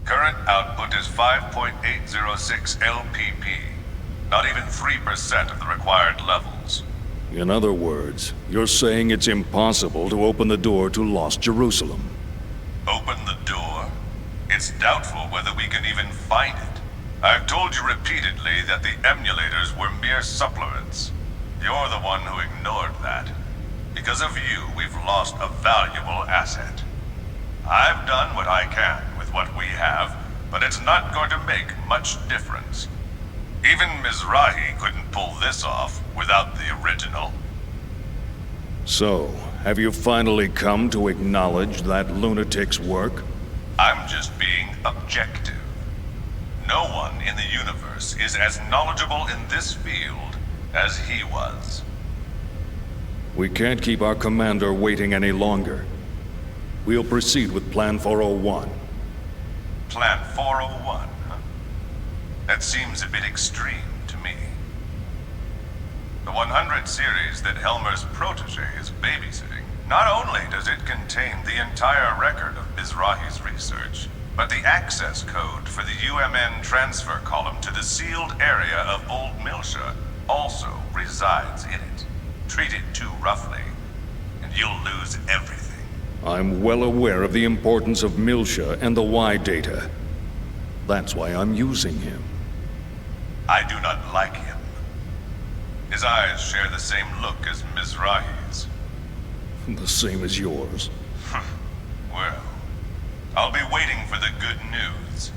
Current output is 5.806 LPP. Not even 3% of the required levels. In other words, you're saying it's impossible to open the door to Lost Jerusalem. Open the door? It's doubtful whether we can even find it. I've told you repeatedly that the emulators were mere supplements. You're the one who ignored that. Because of you, we've lost a valuable asset. I've done what I can with what we have, but it's not going to make much difference. Even Mizrahi couldn't pull this off without the original. So, have you finally come to acknowledge that lunatic's work? I'm just being objective. No one in the universe is as knowledgeable in this field as he was. We can't keep our commander waiting any longer. We'll proceed with Plan 401. Plan 401, huh? That seems a bit extreme to me. The 100 series that Helmer's protege is babysitting, not only does it contain the entire record of Mizrahi's research, but the access code for the UMN transfer column to the sealed area of Old Milsha also resides in it. Treat it too roughly, and you'll lose everything. I'm well aware of the importance of Milsha and the Y data. That's why I'm using him. I do not like him. His eyes share the same look as Mizrahi's. The same as yours. Well, I'll be waiting for the good news.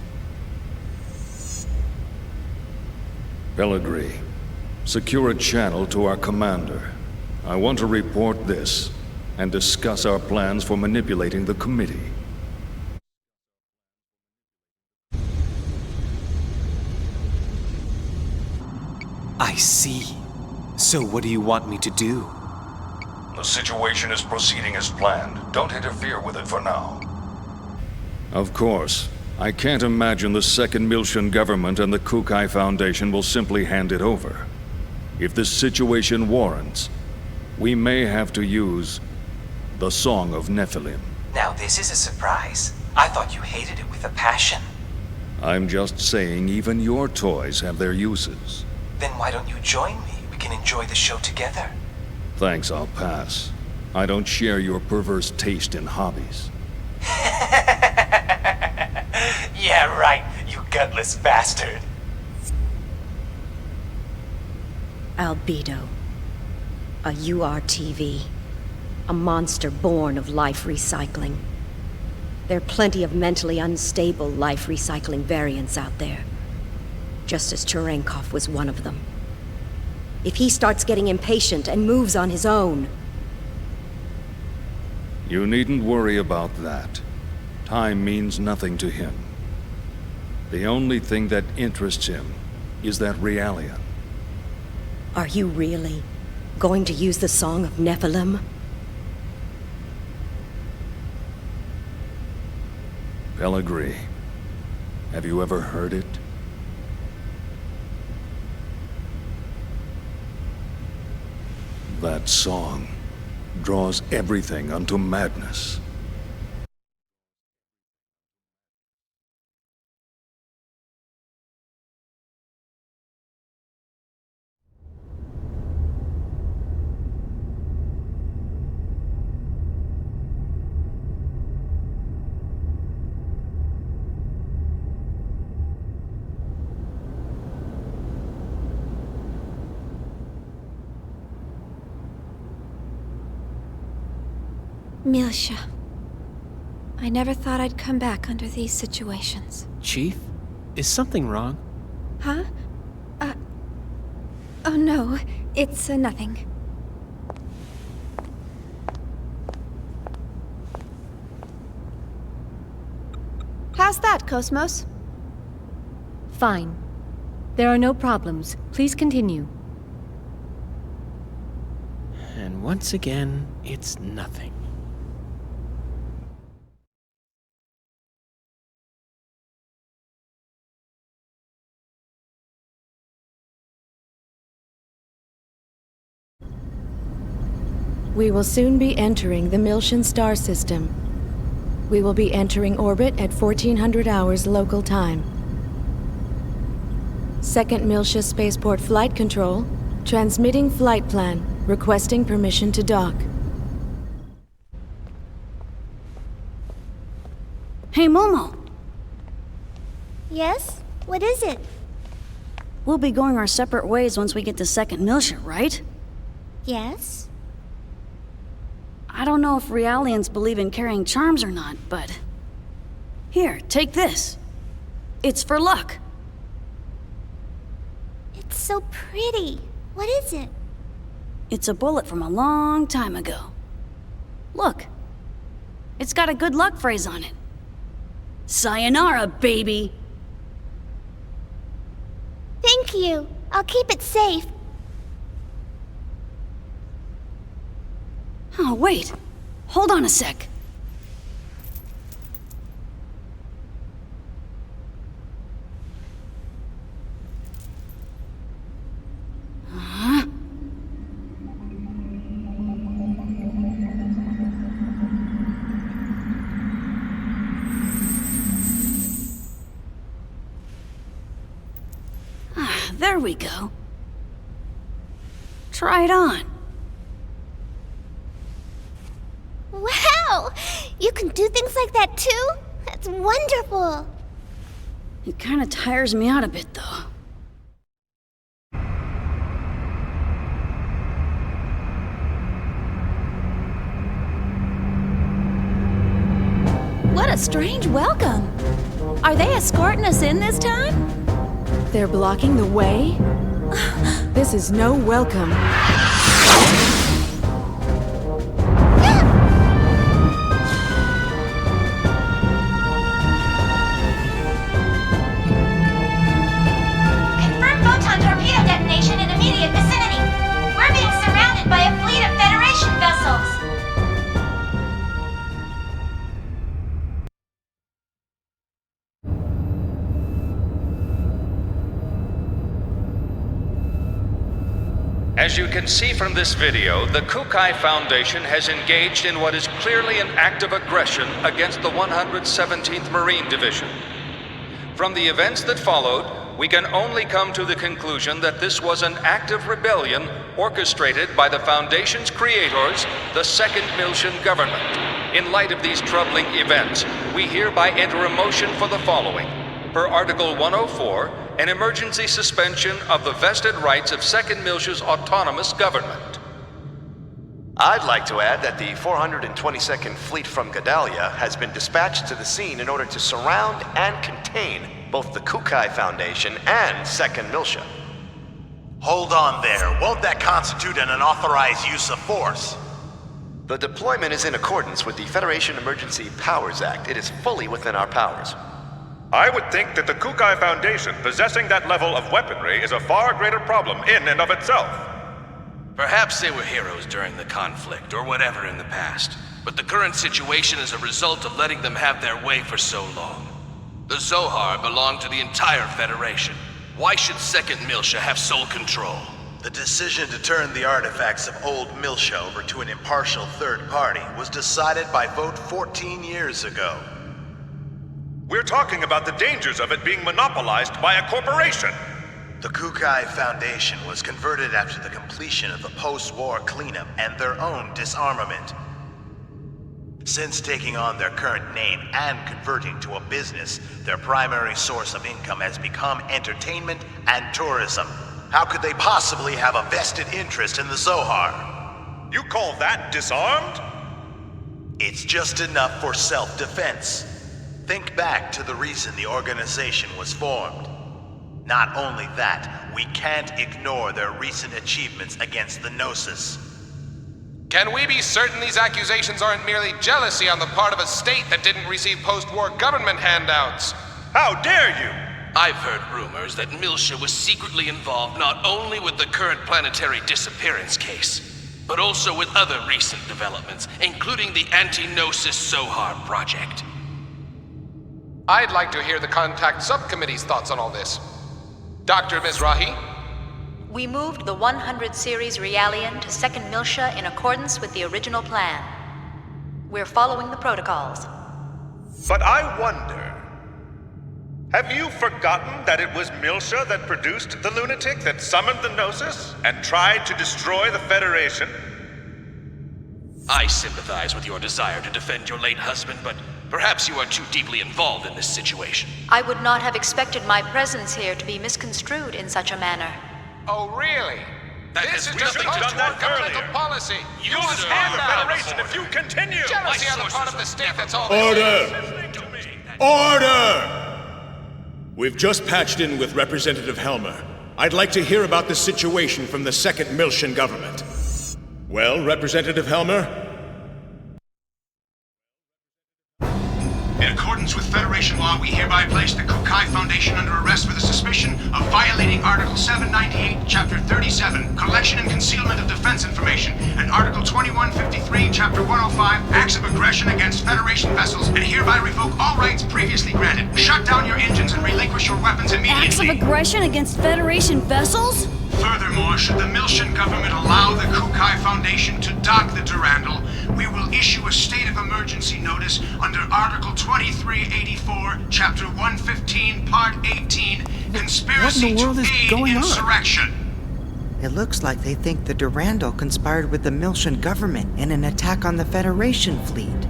Pellegrini, secure a channel to our commander. I want to report this and discuss our plans for manipulating the committee. I see. So what do you want me to do? The situation is proceeding as planned. Don't interfere with it for now. Of course. I can't imagine the Second Milshan government and the Kukai Foundation will simply hand it over. If this situation warrants, we may have to use the Song of Nephilim. Now this is a surprise. I thought you hated it with a passion. I'm just saying even your toys have their uses. Then why don't you join me? We can enjoy the show together. Thanks, I'll pass. I don't share your perverse taste in hobbies. Yeah, right, you gutless bastard. Albedo. A URTV. A monster born of life recycling. There are plenty of mentally unstable life recycling variants out there. Just as Cherenkov was one of them. If he starts getting impatient and moves on his own... You needn't worry about that. Time means nothing to him. The only thing that interests him is that Realian. Are you really going to use the Song of Nephilim? Pellegrini, have you ever heard it? That song draws everything unto madness. Milsha. I never thought I'd come back under these situations. Chief, is something wrong? Huh? Oh no, it's nothing. How's that, Cosmos? Fine. There are no problems. Please continue. And once again, it's nothing. We will soon be entering the Miltian star system. We will be entering orbit at 1400 hours local time. Second Miltia Spaceport Flight Control, transmitting flight plan, requesting permission to dock. Hey, Momo. Yes? What is it? We'll be going our separate ways once we get to Second Miltia, right? Yes? I don't know if Realians believe in carrying charms or not, but... Here, take this. It's for luck. It's so pretty. What is it? It's a bullet from a long time ago. Look. It's got a good luck phrase on it. Sayonara, baby! Thank you. I'll keep it safe. Oh, wait. Hold on a sec. Huh? Ah, there we go. Try it on. Wow! You can do things like that too? That's wonderful! It kinda tires me out a bit, though. What a strange welcome! Are they escorting us in this time? They're blocking the way? This is no welcome. Confirm photon torpedo detonation in immediate vicinity. We're being surrounded by a fleet of Federation vessels. As you can see from this video, the Kukai Foundation has engaged in what is clearly an act of aggression against the 117th Marine Division. From the events that followed, we can only come to the conclusion that this was an act of rebellion orchestrated by the Foundation's creators, the Second Miltian government. In light of these troubling events, we hereby enter a motion for the following. Per Article 104, an emergency suspension of the vested rights of Second Miltia's autonomous government. I'd like to add that the 422nd Fleet from Gedalia has been dispatched to the scene in order to surround and contain both the Kukai Foundation and Second Miltia. Hold on there. Won't that constitute an unauthorized use of force? The deployment is in accordance with the Federation Emergency Powers Act. It is fully within our powers. I would think that the Kukai Foundation possessing that level of weaponry is a far greater problem in and of itself. Perhaps they were heroes during the conflict, or whatever in the past. But the current situation is a result of letting them have their way for so long. The Zohar belong to the entire Federation. Why should Second Miltia have sole control? The decision to turn the artifacts of old Miltia over to an impartial third party was decided by vote 14 years ago. We're talking about the dangers of it being monopolized by a corporation. The Kukai Foundation was converted after the completion of the post-war cleanup and their own disarmament. Since taking on their current name and converting to a business, their primary source of income has become entertainment and tourism. How could they possibly have a vested interest in the Zohar? You call that disarmed? It's just enough for self-defense. Think back to the reason the organization was formed. Not only that, we can't ignore their recent achievements against the Gnosis. Can we be certain these accusations aren't merely jealousy on the part of a state that didn't receive post-war government handouts? How dare you! I've heard rumors that Miltia was secretly involved not only with the current planetary disappearance case, but also with other recent developments, including the anti-Gnosis Zohar project. I'd like to hear the Contact Subcommittee's thoughts on all this. Dr. Mizrahi? We moved the 100 series Realian to Second Miltia in accordance with the original plan. We're following the protocols. But I wonder, have you forgotten that it was Miltia that produced the lunatic that summoned the Gnosis and tried to destroy the Federation? I sympathize with your desire to defend your late husband, but perhaps you are too deeply involved in this situation. I would not have expected my presence here to be misconstrued in such a manner. Oh, really? This is just should've done post-war that governmental earlier. policy. You Use deserve hand the out. Federation if you continue! Jealousy My on the part of the sources state, that's all. Order! Order! We've just patched in with Representative Helmer. I'd like to hear about the situation from the Second Miltian government. Well, Representative Helmer? In accordance with Federation law, we hereby place the Kukai Foundation under arrest for the suspicion of violating Article 798, Chapter 37, Collection and Concealment of Defense Information, and Article 2153, Chapter 105, Acts of Aggression against Federation vessels, and hereby revoke all rights previously granted. Shut down your engines and relinquish your weapons immediately. Acts of aggression against Federation vessels? Furthermore, should the Miltian government allow the Kukai Foundation to dock the Durandal, we will issue a state of emergency notice under Article 2384, Chapter 115, Part 18, Conspiracy to Aid Insurrection. It looks like they think the Durandal conspired with the Miltian government in an attack on the Federation fleet.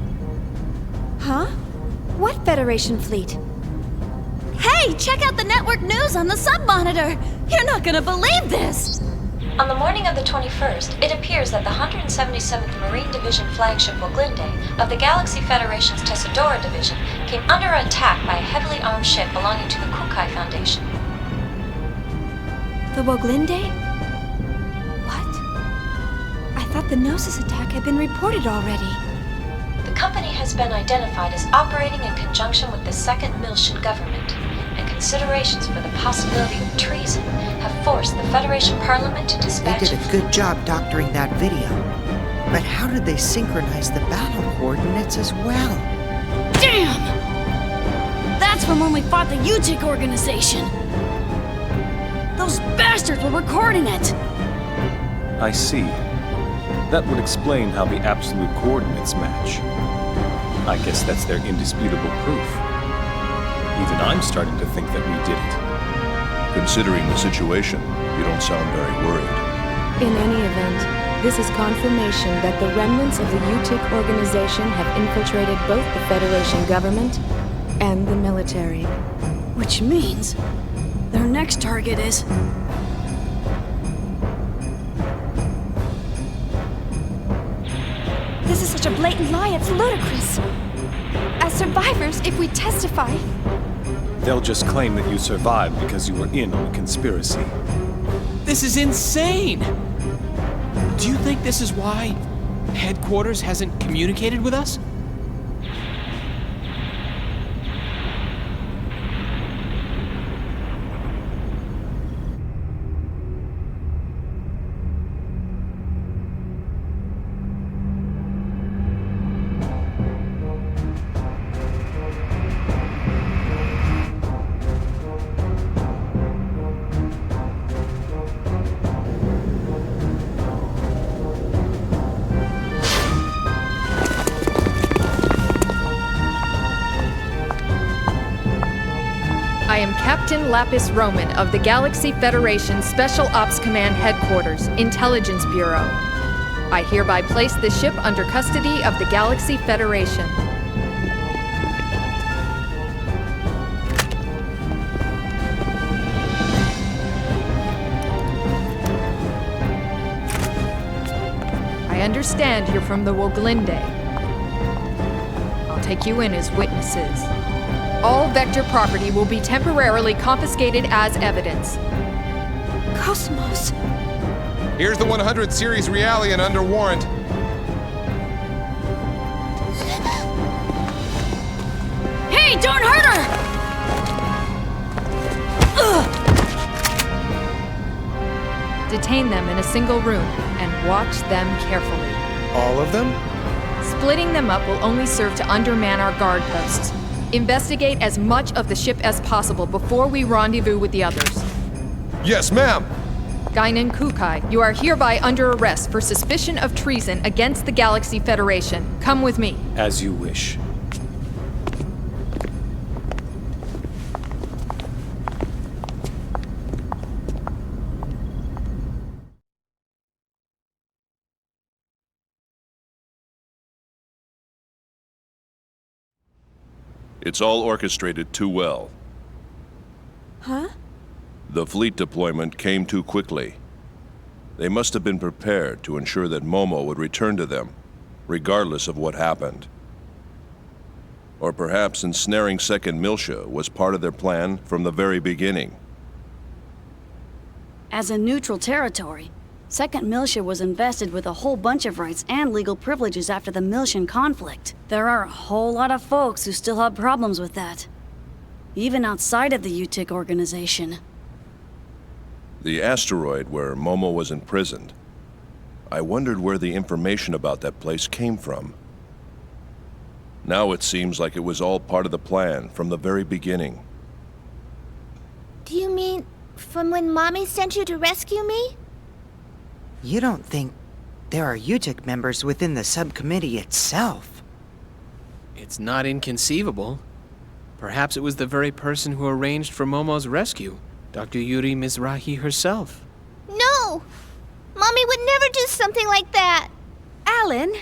Huh? What Federation fleet? Hey, check out the network news on the sub-monitor! You're not gonna believe this! On the morning of the 21st, it appears that the 177th Marine Division flagship Woglinde of the Galaxy Federation's Tessadora Division came under attack by a heavily armed ship belonging to the Kukai Foundation. The Woglinde? What? I thought the Gnosis attack had been reported already. The company has been identified as operating in conjunction with the Second Miltian government, and considerations for the possibility of treason have forced the Federation Parliament to They dispatch... did a good job doctoring that video. But how did they synchronize the battle coordinates as well? Damn! That's from when we fought the UTIC organization! Those bastards were recording it! I see. That would explain how the absolute coordinates match. I guess that's their indisputable proof. Even I'm starting to think that we did it. Considering the situation, you don't sound very worried. In any event, this is confirmation that the remnants of the UTIC organization have infiltrated both the Federation government and the military. Which means their next target is... This is such a blatant lie, it's ludicrous. As survivors, if we testify... They'll just claim that you survived because you were in on the conspiracy. This is insane! Do you think this is why Headquarters hasn't communicated with us? I am Captain Lapis Roman of the Galaxy Federation Special Ops Command Headquarters, Intelligence Bureau. I hereby place the ship under custody of the Galaxy Federation. I understand you're from the Woglinde. I'll take you in as witnesses. All Vector property will be temporarily confiscated as evidence. Cosmos! Here's the 100 series Realian under warrant. Hey, don't hurt her! Detain them in a single room and watch them carefully. All of them? Splitting them up will only serve to underman our guard posts. Investigate as much of the ship as possible before we rendezvous with the others. Yes, ma'am. Guinan Kukai, you are hereby under arrest for suspicion of treason against the Galaxy Federation. Come with me. As you wish. It's all orchestrated too well. Huh? The fleet deployment came too quickly. They must have been prepared to ensure that Momo would return to them, regardless of what happened. Or perhaps ensnaring Second Miltia was part of their plan from the very beginning. As a neutral territory, Second Miltia was invested with a whole bunch of rights and legal privileges after the Miltian conflict. There are a whole lot of folks who still have problems with that. Even outside of the UTIC organization. The asteroid where Momo was imprisoned. I wondered where the information about that place came from. Now it seems like it was all part of the plan from the very beginning. Do you mean from when Mommy sent you to rescue me? You don't think there are UTIC members within the subcommittee itself? It's not inconceivable. Perhaps it was the very person who arranged for Momo's rescue, Dr. Yuri Mizrahi herself. No! Mommy would never do something like that! Alan!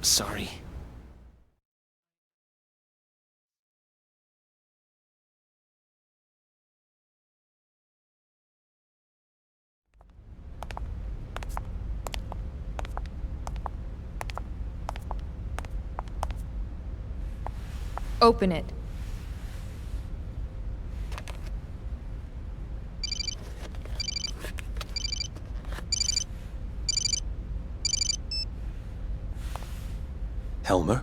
Sorry. Open it. Helmer?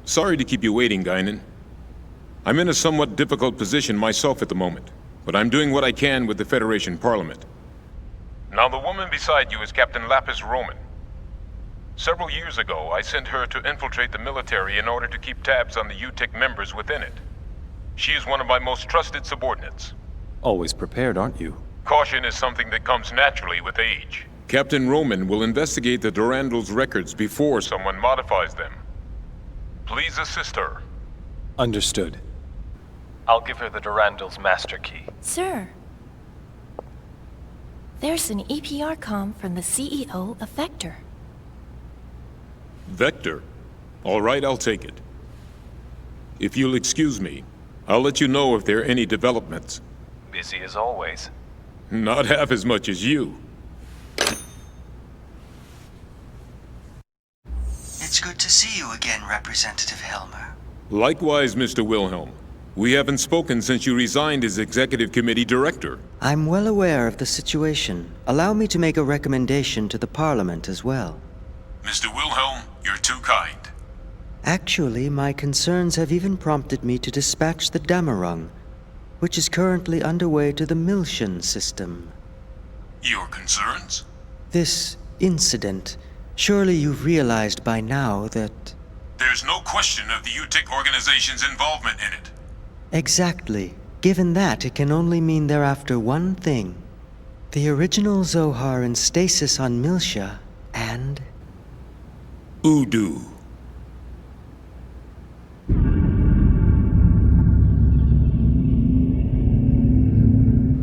Sorry to keep you waiting, Guinan. I'm in a somewhat difficult position myself at the moment, but I'm doing what I can with the Federation Parliament. Now, the woman beside you is Captain Lapis Roman. Several years ago, I sent her to infiltrate the military in order to keep tabs on the UTIC members within it. She is one of my most trusted subordinates. Always prepared, aren't you? Caution is something that comes naturally with age. Captain Roman will investigate the Durandal's records before someone modifies them. Please assist her. Understood. I'll give her the Durandal's master key. Sir, there's an EPR comm from the CEO of Vector. Vector? All right, I'll take it. If you'll excuse me, I'll let you know if there are any developments. Busy as always. Not half as much as you. It's good to see you again, Representative Helmer. Likewise, Mr. Wilhelm. We haven't spoken since you resigned as Executive Committee Director. I'm well aware of the situation. Allow me to make a recommendation to the Parliament as well. Mr. Wilhelm, you're too kind. Actually, my concerns have even prompted me to dispatch the Damarung, which is currently underway to the Milshan system. Your concerns? This incident, surely you've realized by now that... There's no question of the UTIC organization's involvement in it. Exactly. Given that, it can only mean they're after one thing. The original Zohar in stasis on Milsha, and... Udu.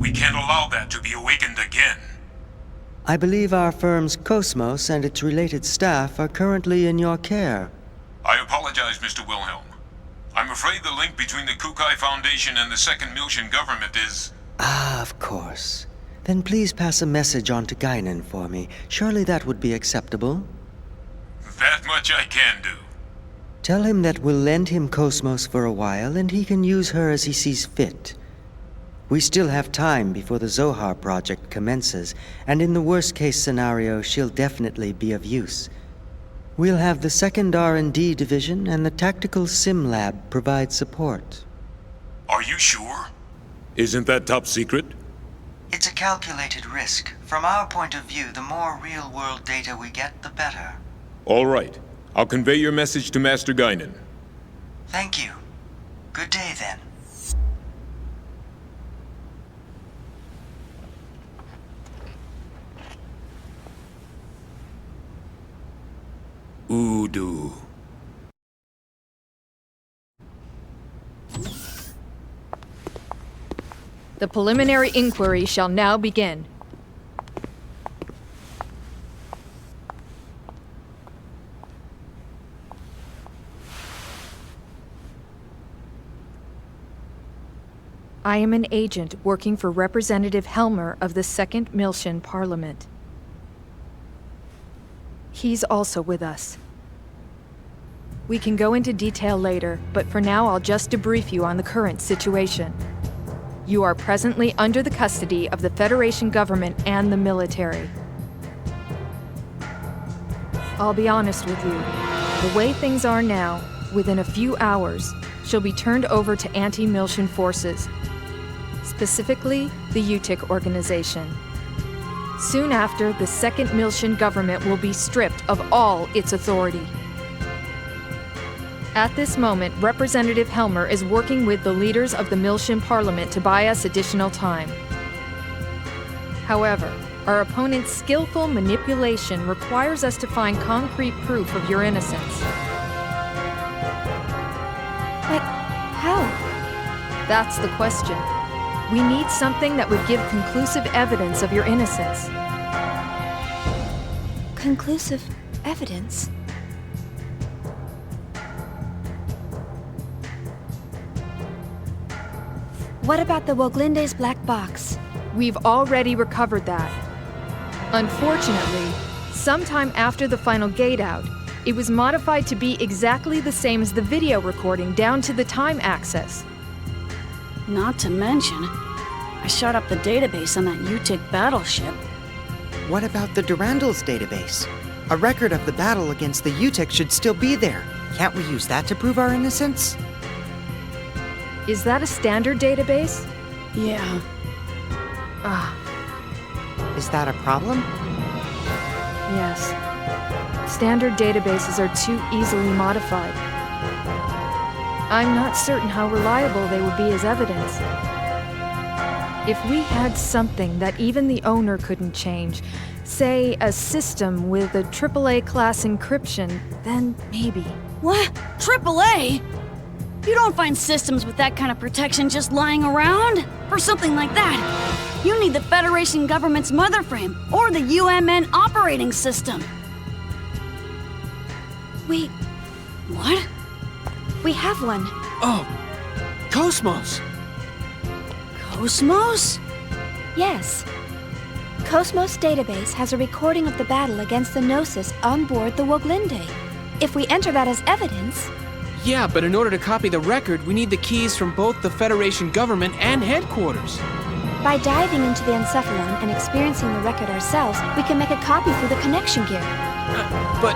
We can't allow that to be awakened again. I believe our firm's Cosmos and its related staff are currently in your care. I apologize, Mr. Wilhelm. I'm afraid the link between the Kukai Foundation and the Second Milshan government is... Ah, of course. Then please pass a message on to Guinan for me. Surely that would be acceptable. That much I can do. Tell him that we'll lend him Cosmos for a while, and he can use her as he sees fit. We still have time before the Zohar project commences, and in the worst-case scenario, she'll definitely be of use. We'll have the 2nd R&D Division and the Tactical Sim Lab provide support. Are you sure? Isn't that top secret? It's a calculated risk. From our point of view, the more real-world data we get, the better. All right. I'll convey your message to Master Guinan. Thank you. Good day, then. Udu. The preliminary inquiry shall now begin. I am an agent working for Representative Helmer of the 2nd Milshan Parliament. He's also with us. We can go into detail later, but for now I'll just debrief you on the current situation. You are presently under the custody of the Federation government and the military. I'll be honest with you. The way things are now, within a few hours, she'll be turned over to anti-Milshan forces, specifically the UTIC organization. Soon after, the 2nd Milshan government will be stripped of all its authority. At this moment, Representative Helmer is working with the leaders of the Milshan Parliament to buy us additional time. However, our opponent's skillful manipulation requires us to find concrete proof of your innocence. But how? That's the question. We need something that would give conclusive evidence of your innocence. Conclusive evidence? What about the Woglinde's black box? We've already recovered that. Unfortunately, sometime after the final gate out, it was modified to be exactly the same as the video recording down to the time access. Not to mention, I shot up the database on that UTIC battleship. What about the Durandal's database? A record of the battle against the UTIC should still be there. Can't we use that to prove our innocence? Is that a standard database? Yeah. Is that a problem? Yes. Standard databases are too easily modified. I'm not certain how reliable they would be as evidence. If we had something that even the owner couldn't change, say a system with a AAA class encryption, then maybe. What? AAA? You don't find systems with that kind of protection just lying around? For something like that, you need the Federation government's mother frame or the UMN operating system. What? We have one. Oh, Cosmos! Cosmos? Yes. Cosmos database has a recording of the battle against the Gnosis on board the Woglinde. If we enter that as evidence... Yeah, but in order to copy the record, we need the keys from both the Federation government and headquarters. By diving into the encephalon and experiencing the record ourselves, we can make a copy through the connection gear. But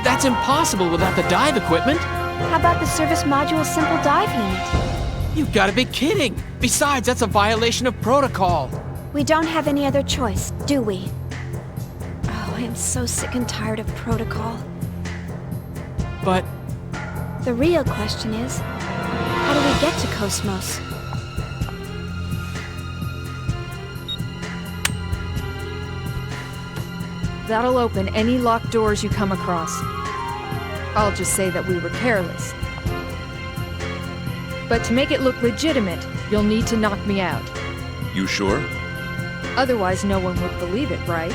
that's impossible without the dive equipment. How about the service module's simple dive unit? You've got to be kidding! Besides, that's a violation of protocol. We don't have any other choice, do we? Oh, I am so sick and tired of protocol. But the real question is, how do we get to Cosmos? That'll open any locked doors you come across. I'll just say that we were careless. But to make it look legitimate, you'll need to knock me out. You sure? Otherwise, no one would believe it, right?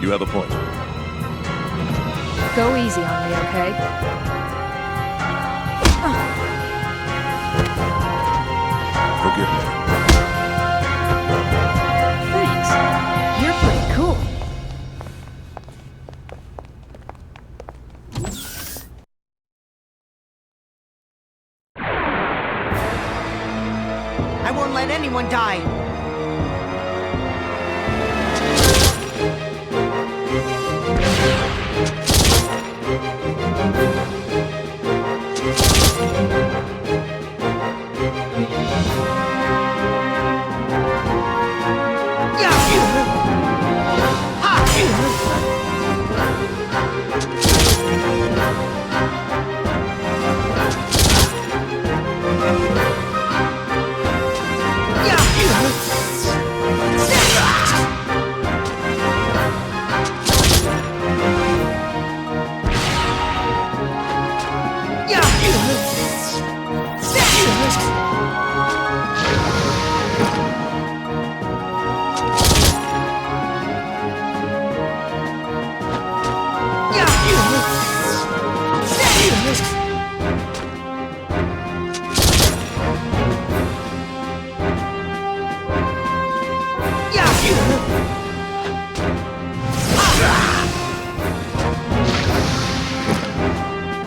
You have a point. Go easy on me, okay? Forgive me. Thanks. You're pretty cool. I won't let anyone die.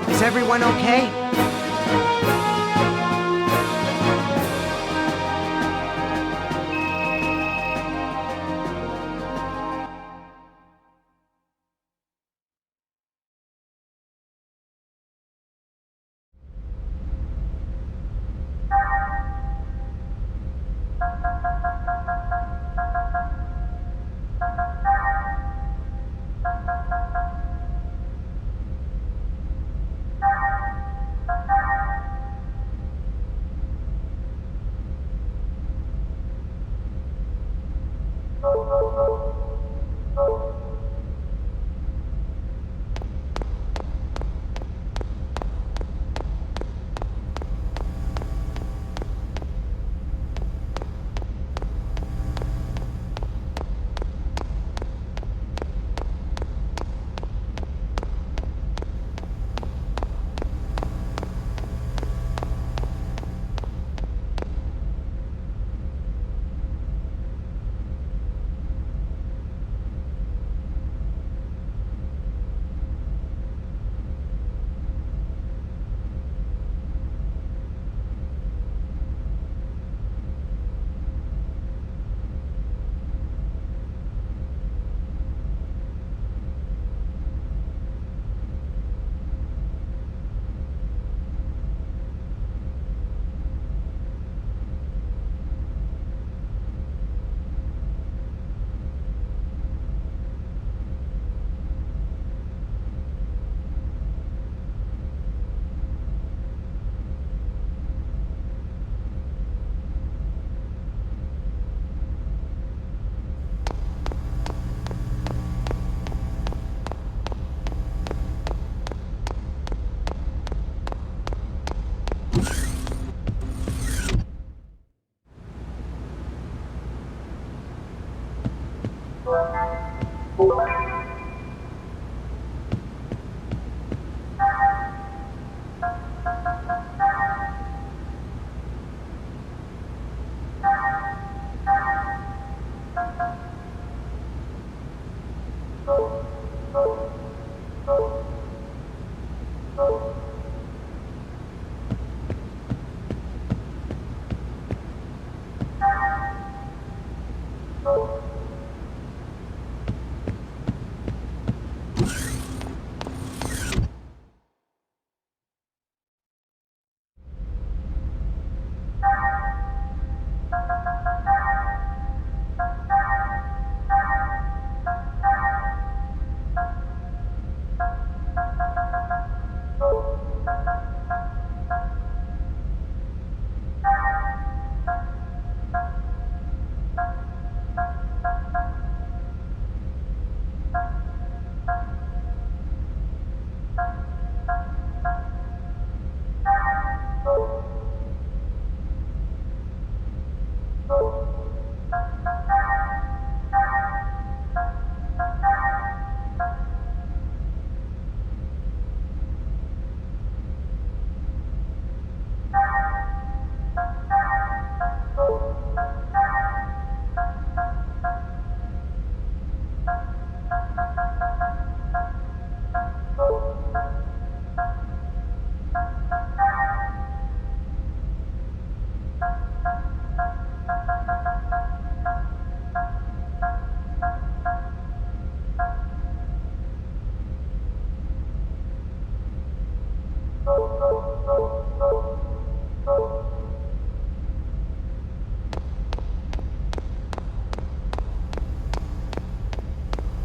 Is everyone okay?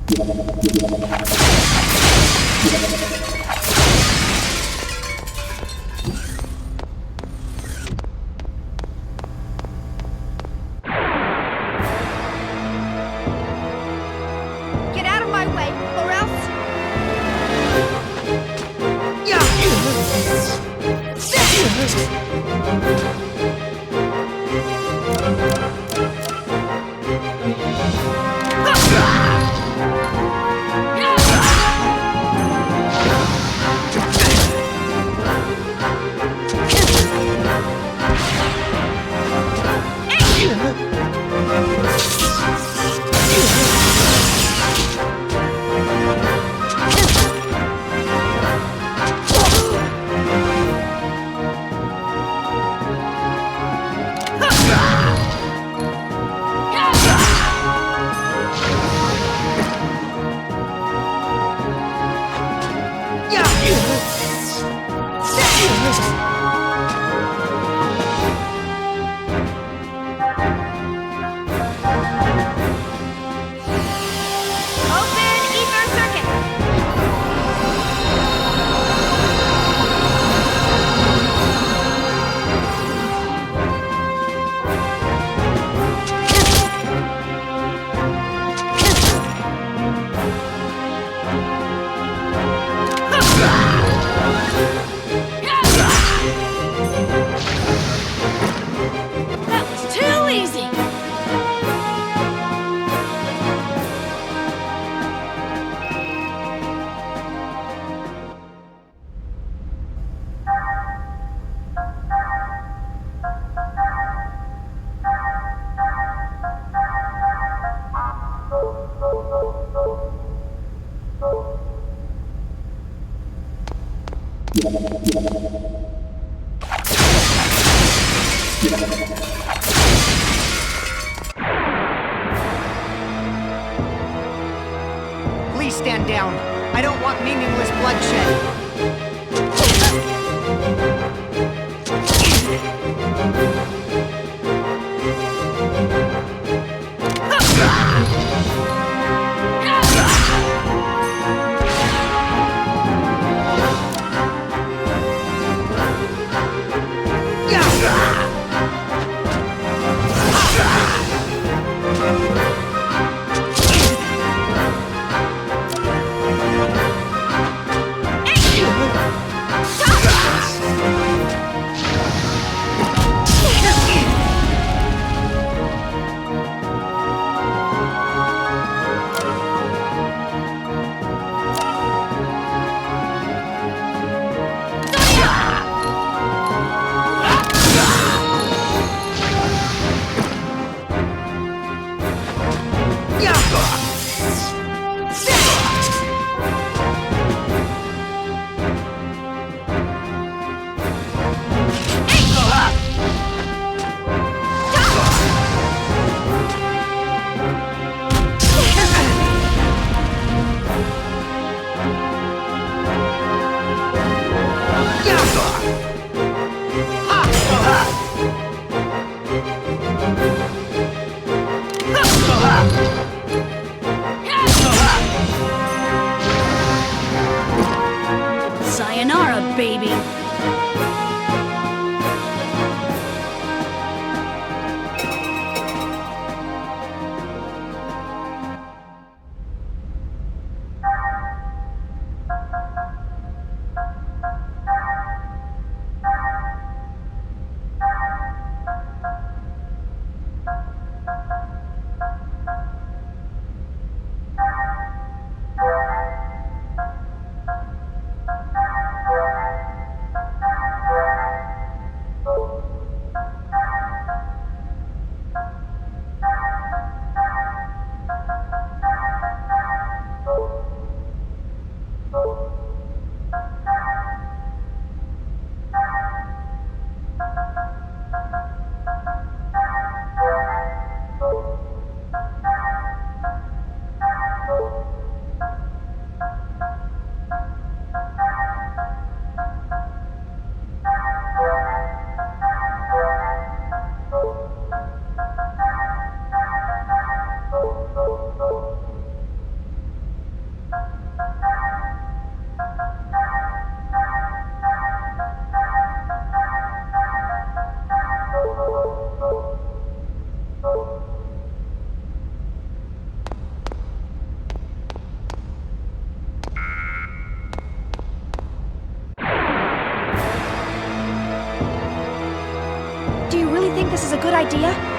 Get out of my way, or else... Please stand down. I don't want meaningless bloodshed. Sayonara, baby. good idea?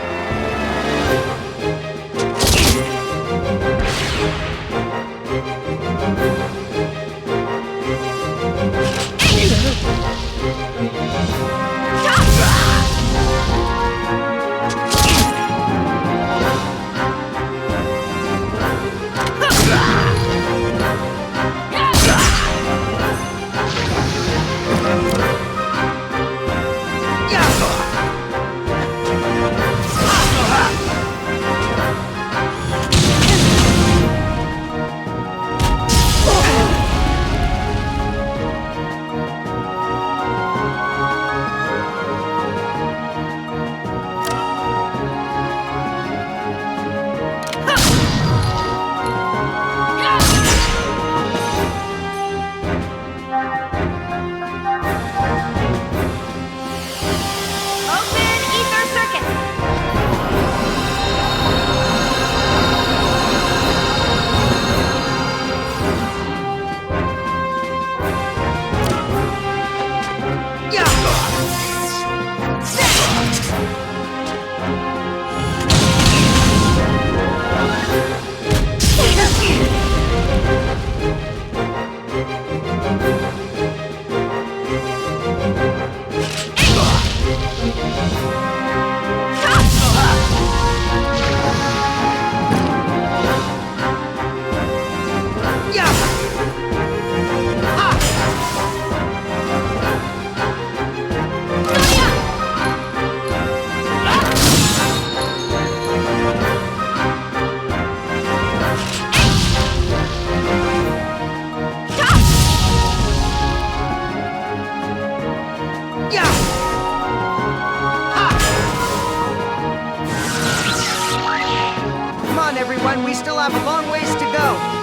Everyone, we still have a long ways to go.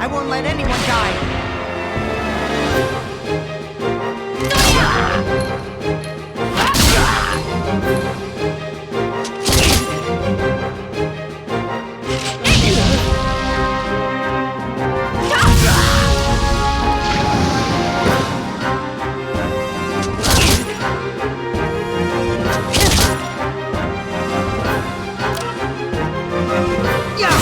I won't let anyone die. Yeah!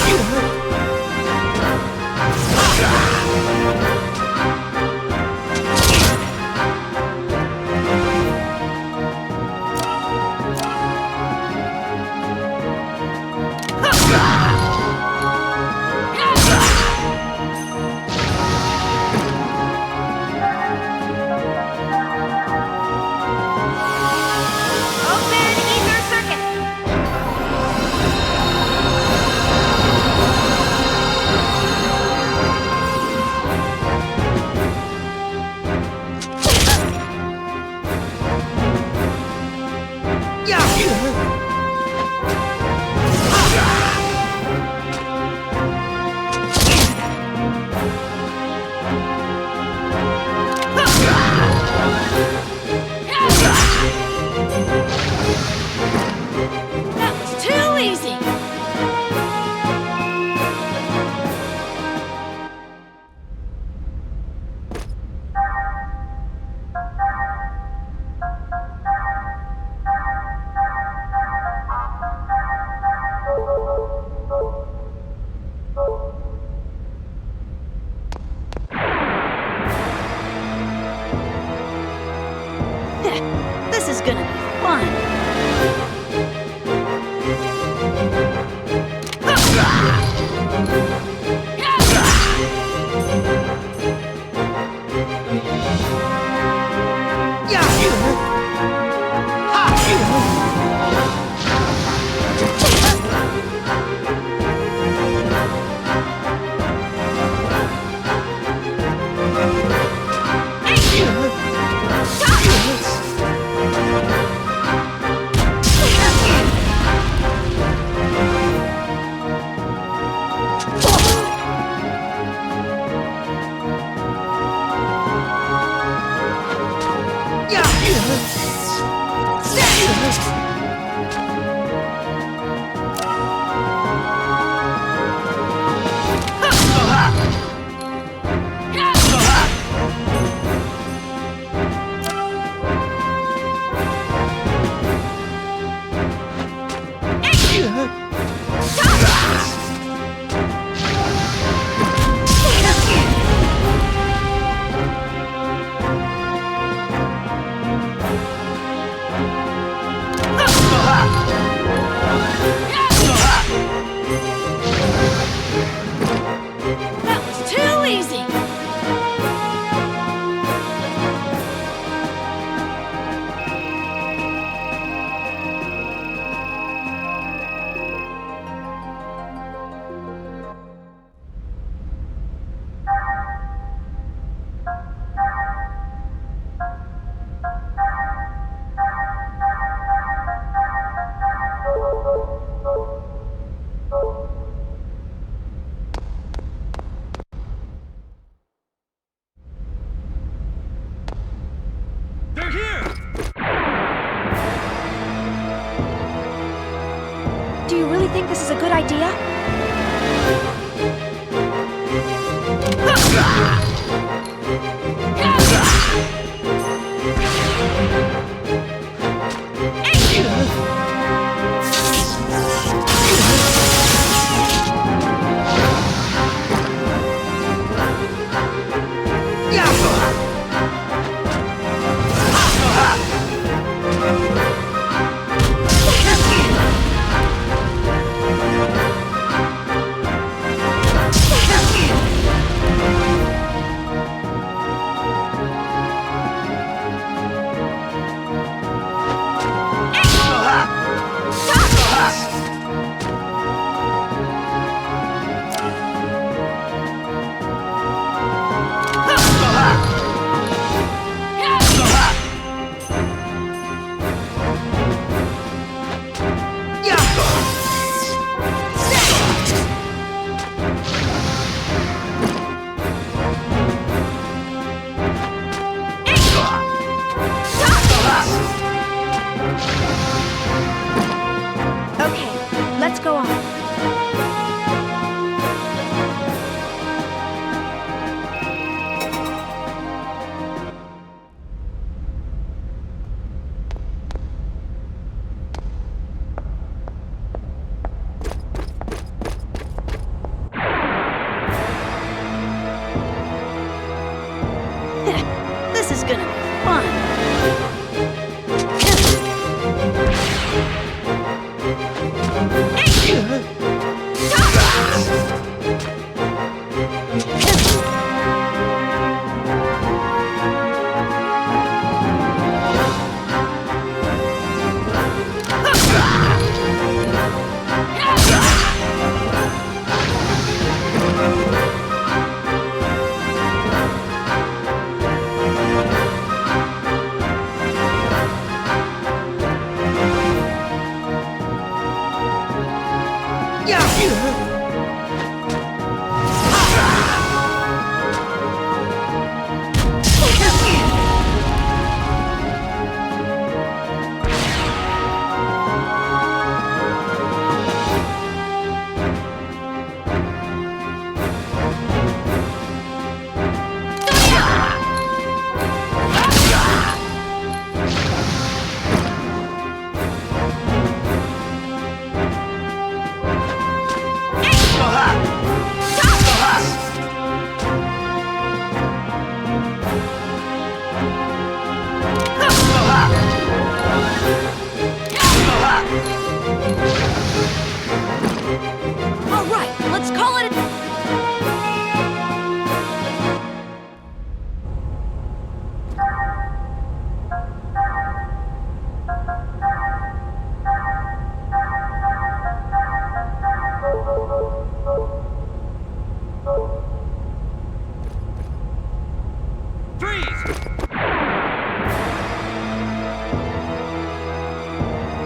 All right, let's call it a...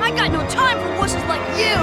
I got no time for wusses like you!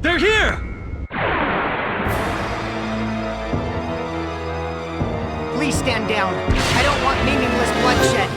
They're here! Please stand down. I don't want meaningless bloodshed.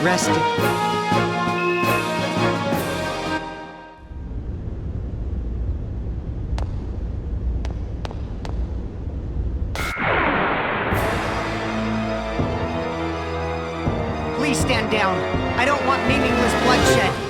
arrested. Please stand down. I don't want meaningless bloodshed.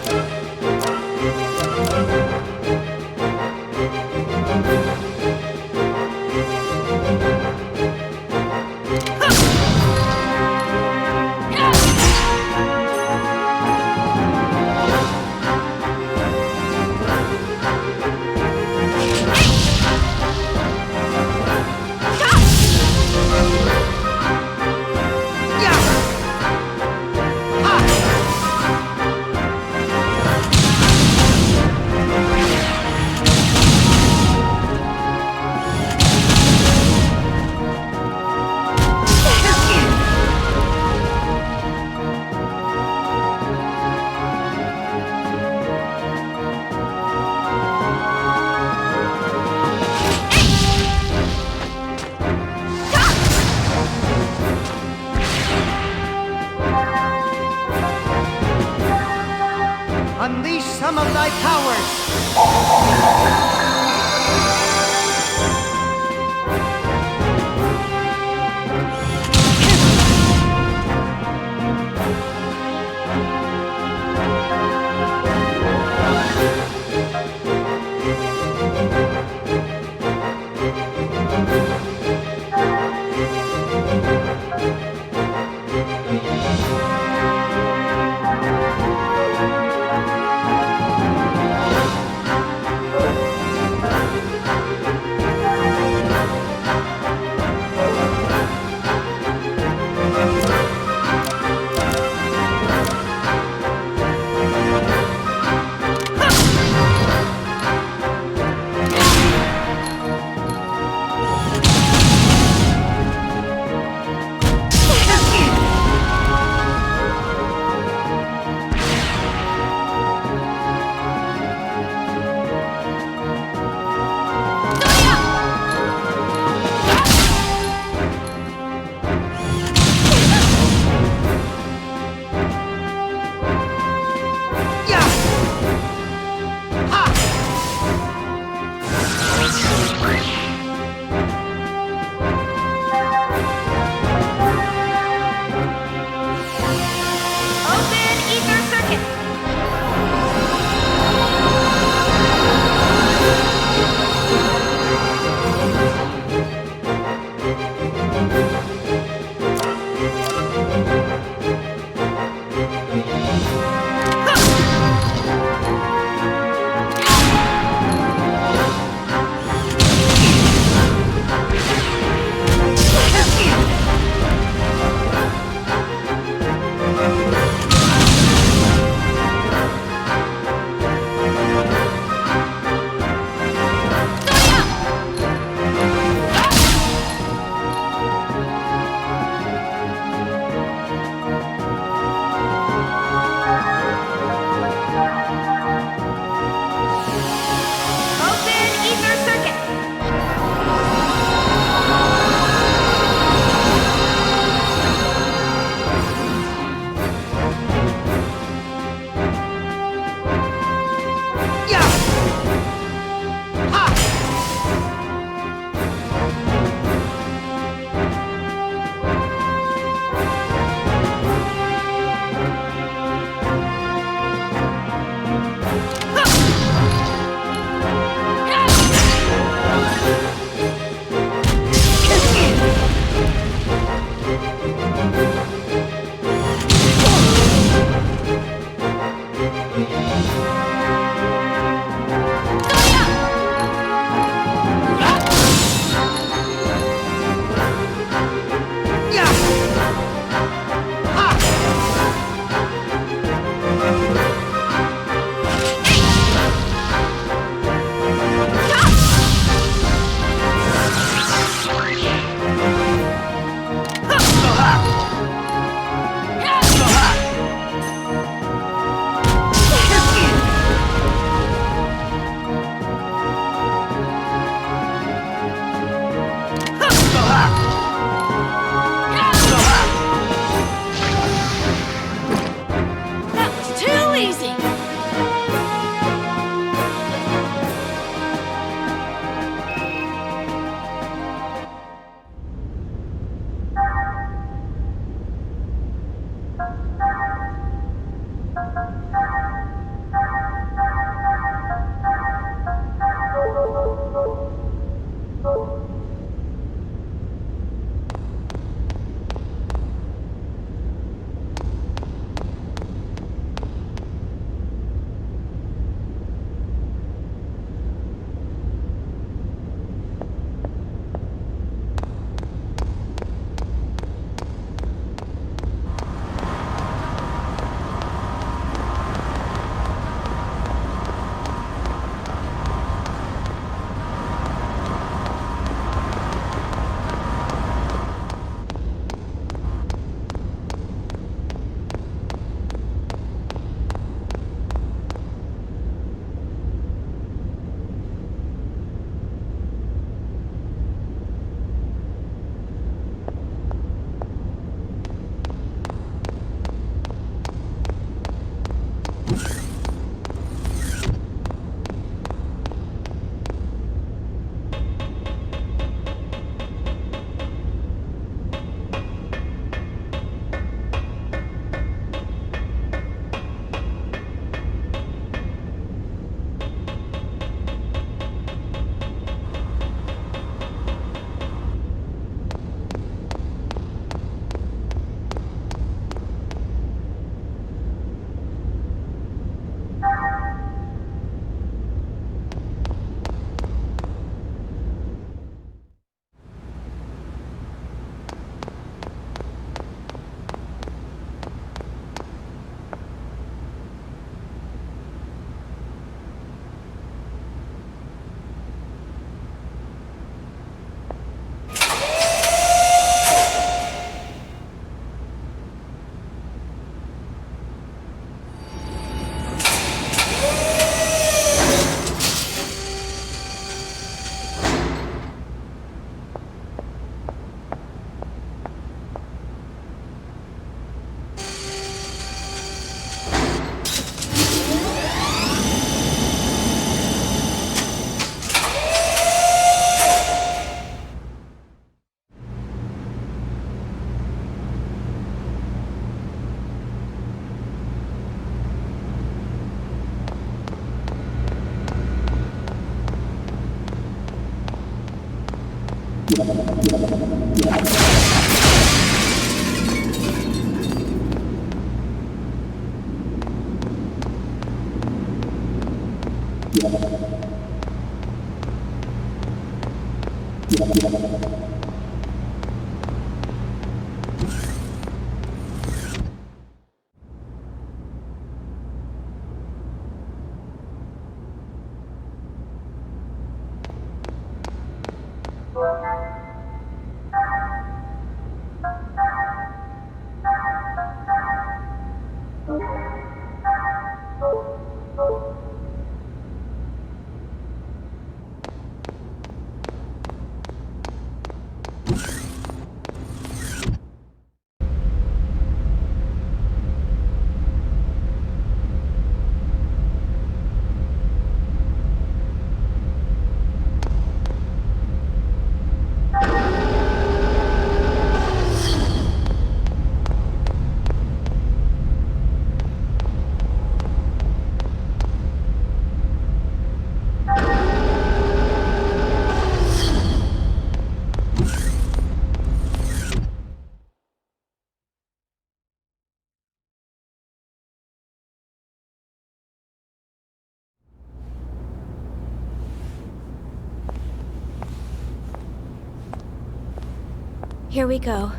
Here we go.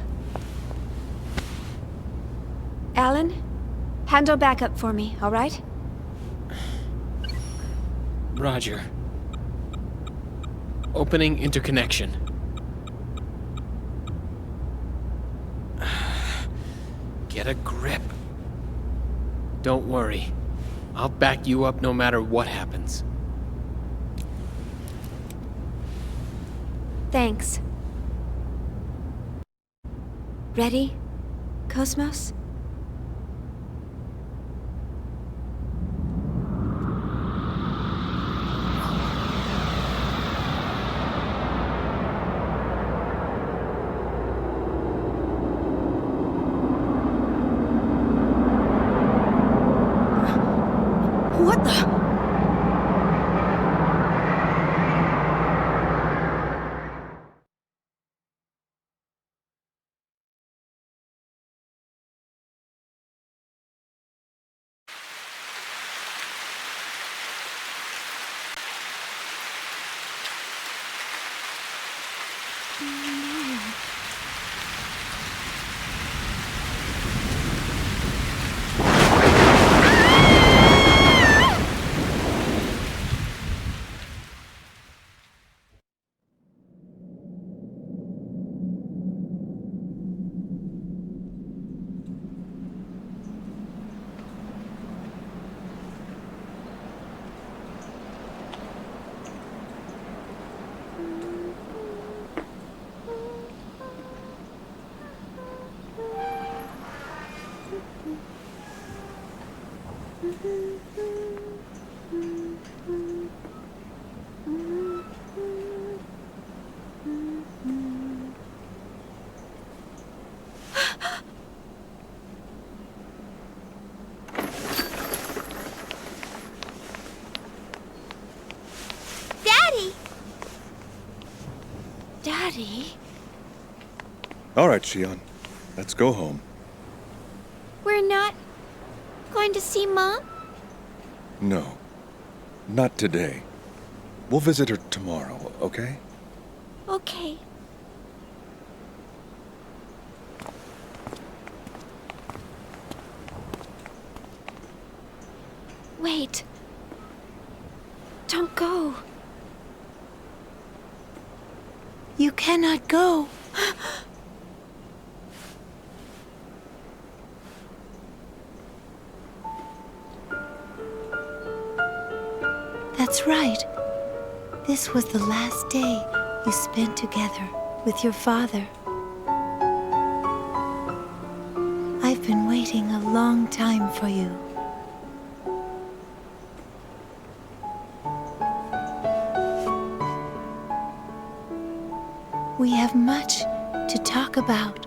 Alan, handle backup for me, all right? Roger. Opening interconnection. Get a grip. Don't worry. I'll back you up no matter what happens. Thanks. Ready, Cosmos? What the? Daddy? All right, Shion. Let's go home. We're not going to see Mom? No. Not today. We'll visit her tomorrow, okay? Okay. Wait. Don't go. You cannot go. That's right. This was the last day you spent together with your father. I've been waiting a long time for you. We have much to talk about.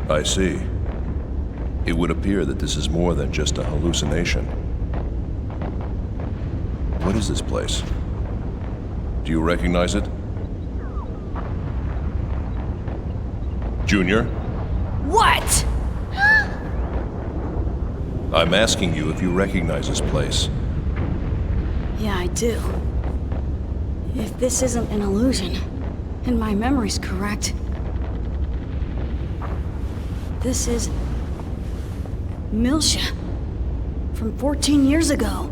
I see. It would appear that this is more than just a hallucination. What is this place? Do you recognize it? Junior? What? I'm asking you if you recognize this place. Yeah, I do. If this isn't an illusion, and my memory's correct, this is Miltia from 14 years ago.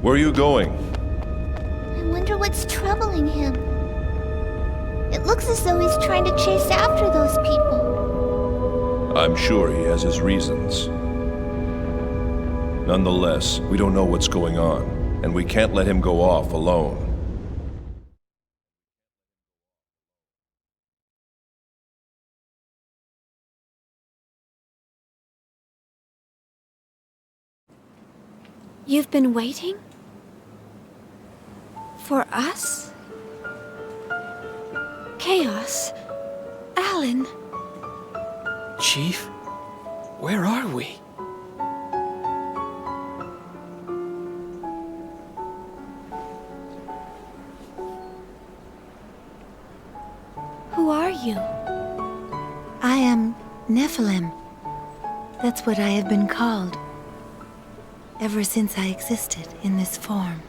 Where are you going? I wonder what's troubling him. It looks as though he's trying to chase after those people. I'm sure he has his reasons. Nonetheless, we don't know what's going on, and we can't let him go off alone. You've been waiting? For us? Chaos. Alan. Chief, where are we? Who are you? I am Nephilim. That's what I have been called. Ever since I existed in this form.